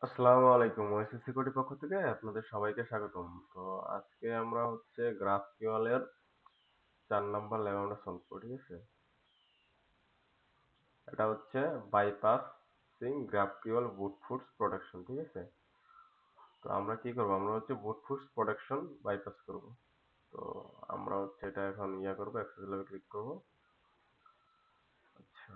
আসসালামু আলাইকুম। ওয়েসি সিকিউরিটি পক্ষ থেকে আপনাদের সবাইকে স্বাগতম। তো আজকে আমরা হচ্ছে GraphQL এর ৪ নাম্বার লেভেলটা সলভ করব, ঠিক আছে? এটা হচ্ছে বাইপাসিং GraphQL brute force protection, ঠিক আছে? তো আমরা কি করব? আমরা হচ্ছে brute force protection বাইপাস করব। তো আমরা হচ্ছে এটা এখন করব, অ্যাক্সেস লেভেল ক্লিক করব। আচ্ছা।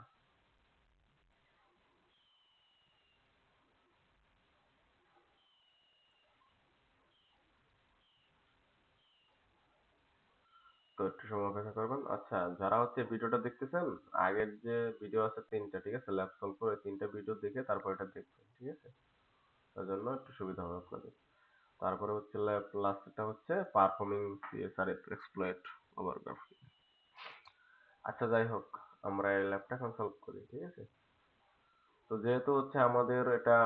তো একটু সময় অপেক্ষা করবেন। আচ্ছা, যারা হচ্ছে ভিডিওটা দেখতেছেন, আগের যে ভিডিও আছে ৩টা, ঠিক আছে? ল্যাব সলভ করে ৩টা ভিডিও দেখে তারপর এটা দেখবেন, ঠিক আছে? তার জন্য একটু সুবিধা হবে আপনাদের। তারপরে হচ্ছে লাস্টটা হচ্ছে performing CSR exploit over graph. আচ্ছা, যাই হোক, আমরা এই ল্যাবটা এখন সলভ করি, ঠিক আছে? তো যেহেতু হচ্ছে আমাদের এটা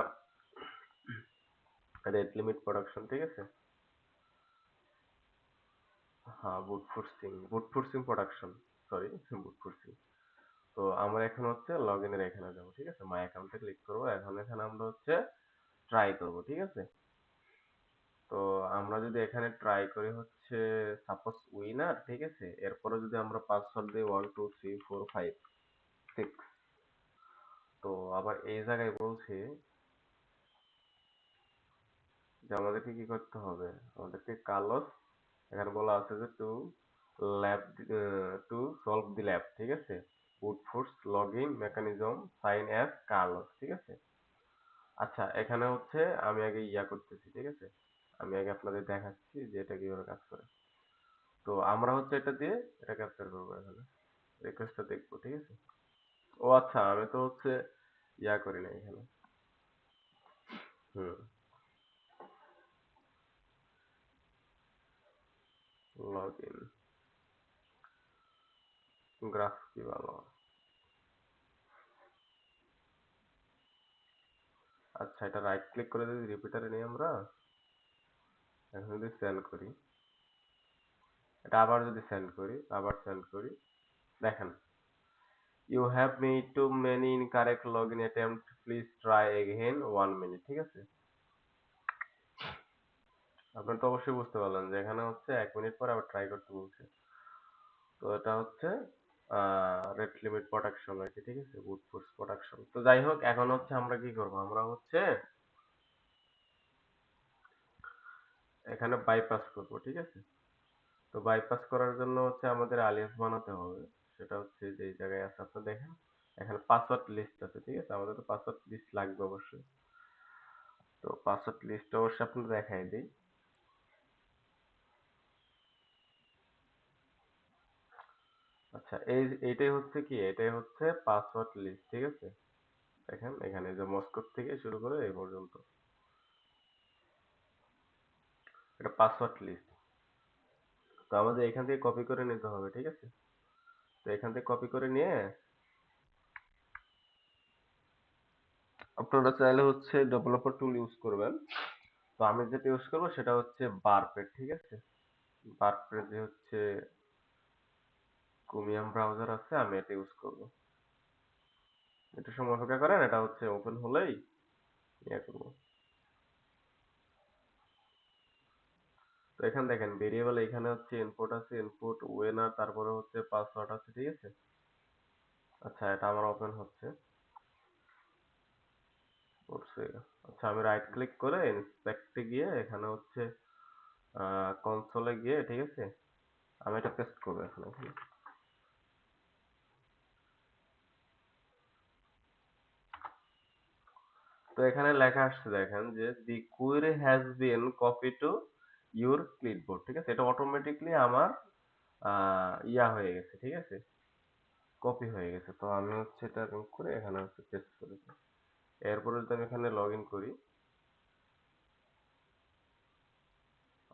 রেট লিমিট প্রোডাকশন, ঠিক আছে? হ্যাঁ, বুট ফোর্সিং প্রোডাকশন, সরি, বুট ফোর্সিং। তো আমরা এখন হচ্ছে লগ ইনের এখানে যাবো, ঠিক আছে? মাই অ্যাকাউন্টে ক্লিক করবো। এখন এখানে আমরা হচ্ছে ট্রাই করব, ঠিক আছে? তো আমরা যদি এখানে ট্রাই করি হচ্ছে সাপোজ উইনার, ঠিক আছে? এরপরে যদি আমরা পাসওয়ার্ড দিই 1 2 3 4 5 6, তো আবার এই জায়গায় বলছি যে আমাদেরকে কি করতে হবে, আমাদেরকে কার্লস, এখানে বলা আছে যে lab to solve the lab, ঠিক আছে? Brute force login mechanism sign as curls, ঠিক আছে? আচ্ছা, এখানে হচ্ছে আমি আগে করতেছি, ঠিক আছে? আমি আগে আপনাদের দেখাচ্ছি যে এটা কিভাবে কাজ করে। তো আমরা হচ্ছে এটা দিয়ে এটা ক্যাপচার করবো, এখানে রিকোয়েস্টটা দেখবো, ঠিক আছে? ও আচ্ছা, আমি তো হচ্ছে করি না এখানে। হুম। লগ ইন গ্রাফ কি ভালো। আচ্ছা, এটা রাইট ক্লিক করে যদি রিপিটারে নিই আমরা, এখন যদি সেন্ড করি, এটা আবার যদি সেন্ড করি, আবার সেন্ড করি, দেখেন, you have made too many incorrect log in attempt, please try again 1 minute, ঠিক আছে? আপনি তো অবশ্যই বুঝতে পারলেন যে এখানে হচ্ছে 1 মিনিট পরে আবার ট্রাই করতে বলছে। তো এটা হচ্ছে রেট লিমিট প্রোটেকশন আর কি, ঠিক আছে? Brute force protection. তো যাই হোক, এখন হচ্ছে আমরা কি করব, আমরা হচ্ছে এখানে বাইপাস করব, ঠিক আছে? তো বাইপাস করার জন্য হচ্ছে আমাদের আলিয়াস বানাতে হবে। সেটা হচ্ছে যে এই জায়গায় আছে, আপনি দেখেন এখানে পাসওয়ার্ড লিস্ট আছে, ঠিক আছে? আমাদের তো পাসওয়ার্ড লিস্ট লাগবে অবশ্যই। তো পাসওয়ার্ড লিস্ট অবশ্যই আপনাদের দেখাই দিই। আচ্ছা, এইটাই হচ্ছে কি, এটাই হচ্ছে পাসওয়ার্ড লিস্ট, ঠিক আছে? দেখেন এখানে যে মস্কো থেকে শুরু করে এই পর্যন্ত এটা পাসওয়ার্ড লিস্ট। তো আমাদের এখান থেকে কপি করে নিতে হবে, ঠিক আছে? তো এখান থেকে কপি করে নিয়ে আপনারা চাইলে হচ্ছে ডেভেলপার টুল ইউজ করবেন। তো আমি যেটা ইউজ করবো সেটা হচ্ছে বারপেট, ঠিক আছে? বারপেট যে হচ্ছে ক্রোমিয়াম ব্রাউজার আছে, আমি এটা ইউজ করবো। একটু সময় অপেক্ষা করেন, এটা হচ্ছে ওপেন হলেই করবো। তো এখানে দেখেন ভেরিয়েবল, এখানে হচ্ছে ইনপুট আছে, ইনপুট ওয়েনার, তারপরে হচ্ছে পাসওয়ার্ড আছে, ঠিক আছে? আচ্ছা, এটা আমার ওপেন হচ্ছে, করছে। আচ্ছা, আমি রাইট ক্লিক করে ইন্সপেক্টে গিয়ে এখানে হচ্ছে কনসোলে গিয়ে, ঠিক আছে? আমি এটা পেস্ট করবো এখন এখানে। তো এখানে লেখা আসছে, দেখেন যে the query has been copy to your clipboard, ঠিক আছে? এটা অটোমেটিকলি আমার হয়ে গেছে, ঠিক আছে? কপি হয়ে গেছে। তো আমি হচ্ছে এটা রিমুভ করে এখানে হচ্ছে পেস্ট করে দিই। এরপরে যদি আমি এখানে লগ ইন করি,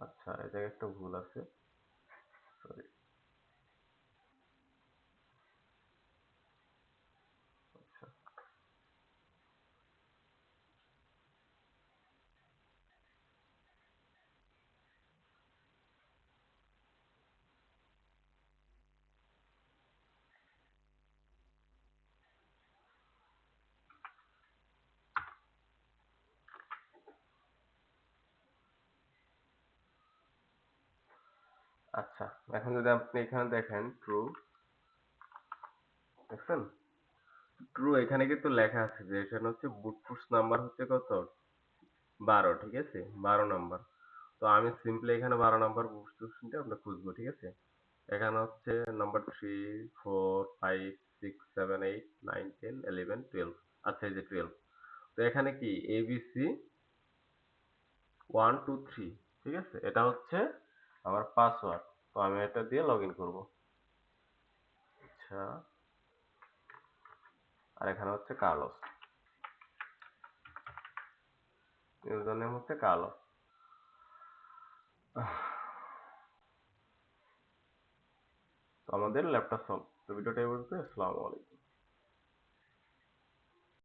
আচ্ছা, এই জায়গায় একটা ভুল আছে, সরি। আচ্ছা, আচ্ছা, এখন যদি আপনি এখানে দেখেন ট্রু, দেখছেন? ট্রু এখানে কিন্তু লেখা আছে যে এখানে হচ্ছে বুট ফোর্স নাম্বার হচ্ছে কত? 12, ঠিক আছে? 12 নাম্বার। তো আমি সিম্পলি এখানে 12 নাম্বার বুট ফোর্সটা আমরা খুঁজবো, ঠিক আছে? এখানে হচ্ছে নাম্বার 3, 4, 5, 6, 7, 8, 9, 10, 11, 12। আচ্ছা, এই যে 12। তো এখানে কি ABC 1, 2, 3, ঠিক আছে? এটা হচ্ছে আমার পাসওয়ার্ড। তো আমি এটা দিয়ে লগ ইন করবো। আচ্ছা, আর এখানে হচ্ছে কার্লোস, ইউজার নেম হচ্ছে কার্লোস। তো আমাদের ল্যাপটপ সলভ। তো ভিডিওটা এই পর্যন্ত। আসসালামু আলাইকুম।